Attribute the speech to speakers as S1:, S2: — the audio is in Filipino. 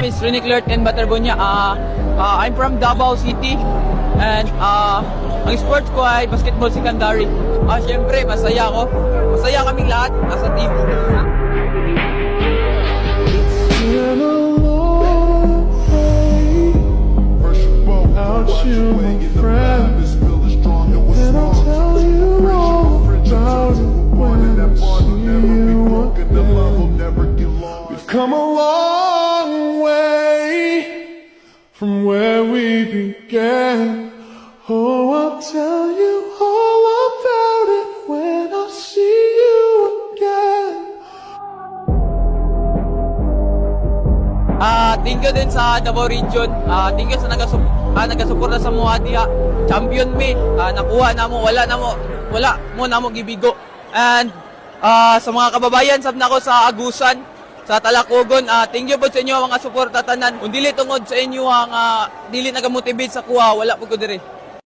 S1: name is Rene Clerk and Baterbonia. I'm from Davao City and ang sports ko ay basketball secondary. Siyempre, masaya ako. Masaya kaming lahat nasa team.
S2: Been a long way without you, my friend. And I'll tell you all about it when I see you again. We've come a long way from where we began. Oh, I'll tell you all about it when I see you again.
S1: Thank you din sa Davao Region. Thank you sa nagasuporta sa mga diha. Champion me. Nakuha na mo, wala mo na mo gibigo. And sa mga kababayan sab nako sa Agusan, sa Talacogon, thank you po sa inyo mga suporta tanan. Kung dili tungod sa inyo ang dili nagamotivate sa kuha, wala po ko dire.